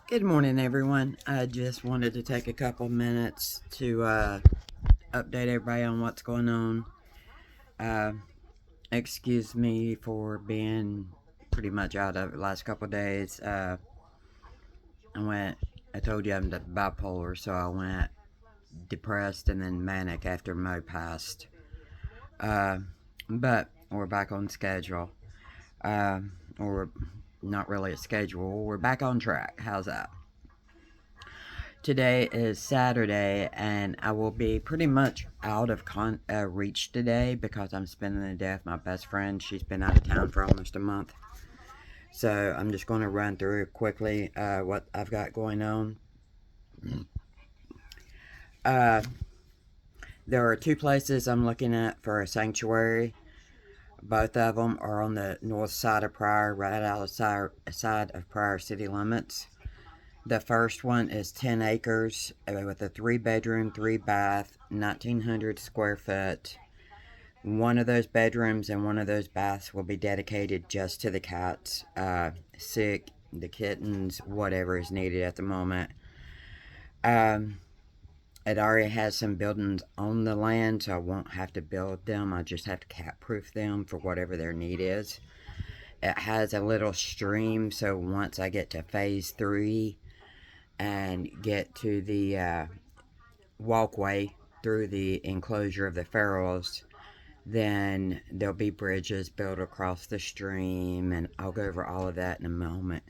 Good morning, everyone. I just wanted to take a couple minutes to update everybody on what's going on. Uh, Excuse me for being pretty much out of it the last couple days. I told you I'm bipolar, so I went depressed and then manic after Mo passed. Uh, but we're back on schedule. Or not really a schedule. We're back on track. How's that? Today is Saturday, and I will be pretty much out of reach today because I'm spending the day with my best friend. She's been out of town for almost a month. So I'm just going to run through quickly what I've got going on. Uh, there are two places I'm looking at for a sanctuary. Both of them are on the north side of Pryor, right outside of Pryor city limits. The first one is 10 acres with a 3 bedroom, 3 bath, 1,900 square foot. One of those bedrooms and one of those baths will be dedicated just to the cats, sick, the kittens, whatever is needed at the moment. It already has some buildings on the land, so I won't have to build them. I just have to cat proof them for whatever their need is. It has a little stream, so once I get to phase 3 and get to the walkway through the enclosure of the ferals, then there'll be bridges built across the stream, and I'll go over all of that in a moment.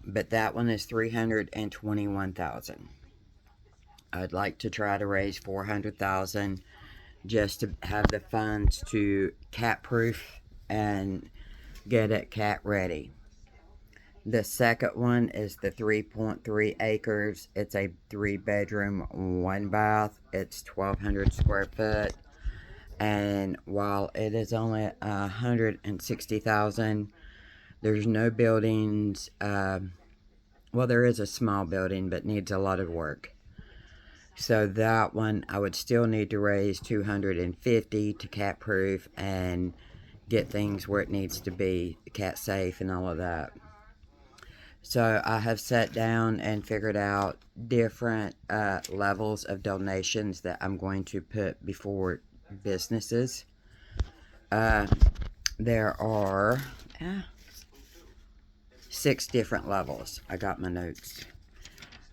But that one is $321,000. I'd like to try to raise $400,000 just to have the funds to cat proof and get it cat ready. The second one is the 3.3 acres. It's a 3 bedroom, 1 bath. It's 1,200 square foot. And while it is only 160,000, there's no buildings. Well, there is a small building, but needs a lot of work. So that one, I would still need to raise 250 to cat proof and get things where it needs to be, cat safe and all of that. So I have sat down and figured out different levels of donations that I'm going to put before businesses. There are 6 different levels. I got my notes.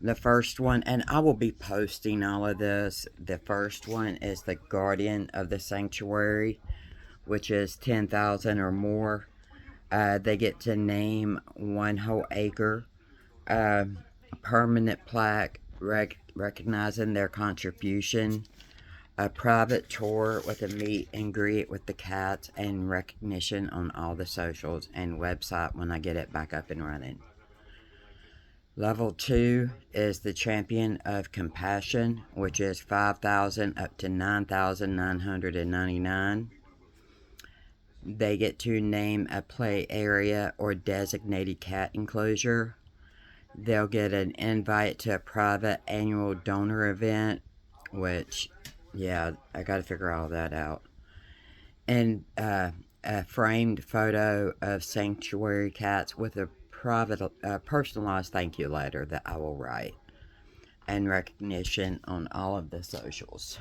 The first one, and I will be posting all of this. The first one is the guardian of the sanctuary, which is 10,000 or more. They get to name one whole acre. A permanent plaque recognizing their contribution. A private tour with a meet and greet with the cats, and recognition on all the socials and website when I get it back up and running. Level 2 is the Champion of Compassion, which is 5,000 up to 9,999. They get to name a play area or designated cat enclosure. They'll get an invite to a private annual donor event, which, yeah, I got to figure all that out. And a framed photo of sanctuary cats with a private, personalized thank you letter that I will write, and recognition on all of the socials.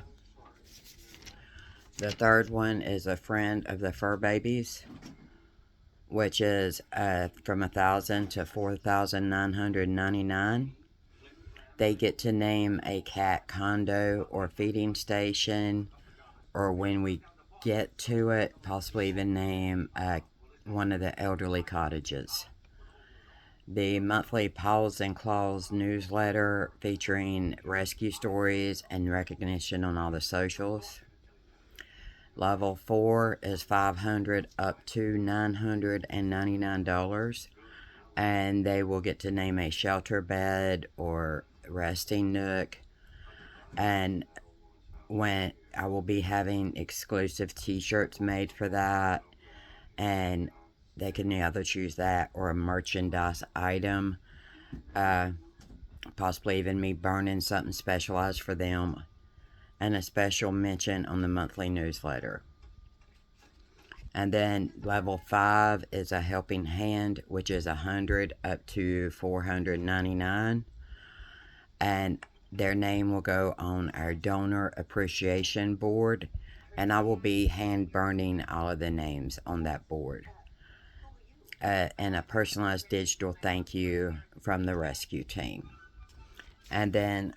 The third one is a friend of the fur babies, which is from 1,000 to 4,999. They get to name a cat condo or feeding station, or when we get to it, possibly even name one of the elderly cottages. The monthly Paws and Claws newsletter featuring rescue stories and recognition on all the socials. Level 4 is 500 up to $999, and they will get to name a shelter bed or resting nook. And when I will be having exclusive t-shirts made for that, and they can either choose that or a merchandise item, possibly even me burning something specialized for them, and a special mention on the monthly newsletter. And then level 5 is a helping hand, which is 100 up to 499. And their name will go on our donor appreciation board. And I will be hand burning all of the names on that board. And a personalized digital thank you from the rescue team. And then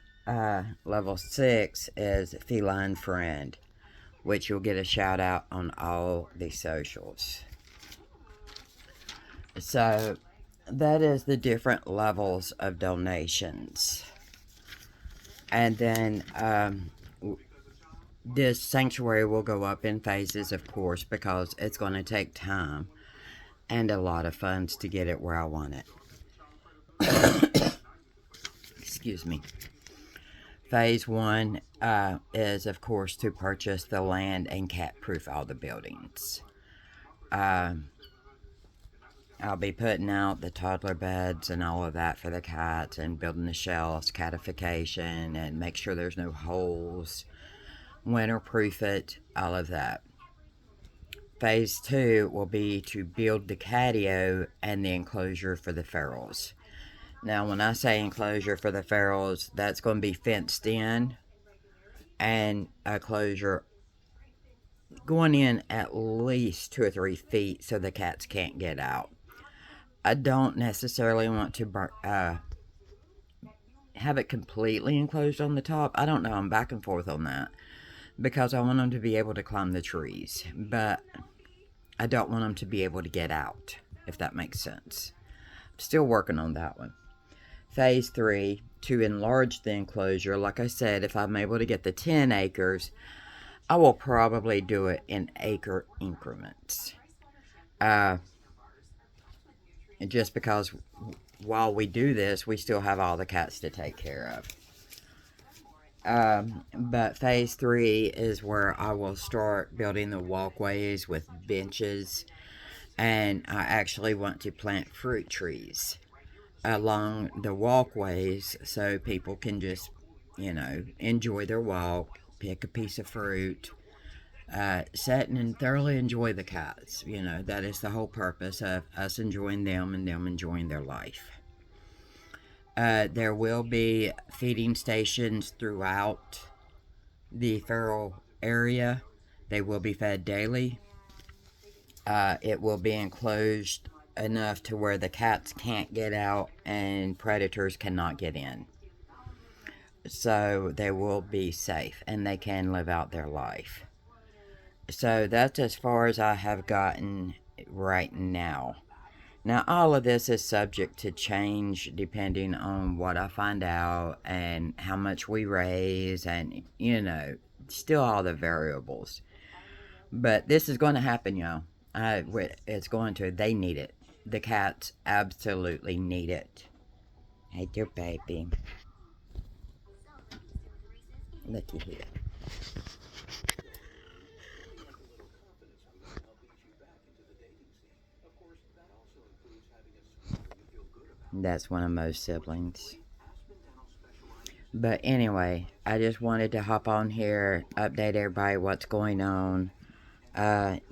level 6 is Feline Friend, which you'll get a shout out on all the socials. So that is the different levels of donations. And then this sanctuary will go up in phases, of course, because it's going to take time and a lot of funds to get it where I want it. Excuse me. Phase 1 is, of course, to purchase the land and cat-proof all the buildings. I'll be putting out the toddler beds and all of that for the cats, and building the shelves, catification, and make sure there's no holes, winter-proof it, all of that. Phase 2 will be to build the catio and the enclosure for the ferals. Now, when I say enclosure for the ferals, that's going to be fenced in and a closure going in at least 2 or 3 feet so the cats can't get out. I don't necessarily want to have it completely enclosed on the top. I don't know. I'm back and forth on that because I want them to be able to climb the trees, but I don't want them to be able to get out, if that makes sense. I'm still working on that one. Phase 3, to enlarge the enclosure. Like I said, if I'm able to get the 10 acres, I will probably do it in acre increments. Just because while we do this, we still have all the cats to take care of. But phase 3 is where I will start building the walkways with benches. And I actually want to plant fruit trees along the walkways so people can just, enjoy their walk, pick a piece of fruit, sit and thoroughly enjoy the cats. That is the whole purpose of us enjoying them and them enjoying their life. There will be feeding stations throughout the feral area. They will be fed daily. It will be enclosed enough to where the cats can't get out and predators cannot get in. So they will be safe and they can live out their life. So that's as far as I have gotten right now. Now, all of this is subject to change depending on what I find out and how much we raise and, still all the variables. But this is going to happen, y'all. It's going to. They need it. The cats absolutely need it. Hey, dear baby. Looky here. That's one of most siblings. But anyway, I just wanted to hop on here, update everybody what's going on.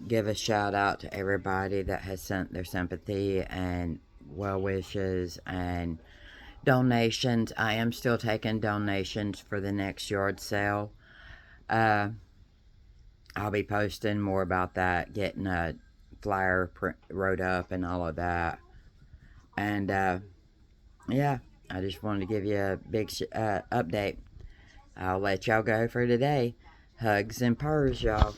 Give a shout out to everybody that has sent their sympathy and well wishes and donations. I am still taking donations for the next yard sale. I'll be posting more about that, getting a flyer wrote up and all of that. And yeah, I just wanted to give you a big update. I'll let y'all go for today. Hugs and purrs, y'all.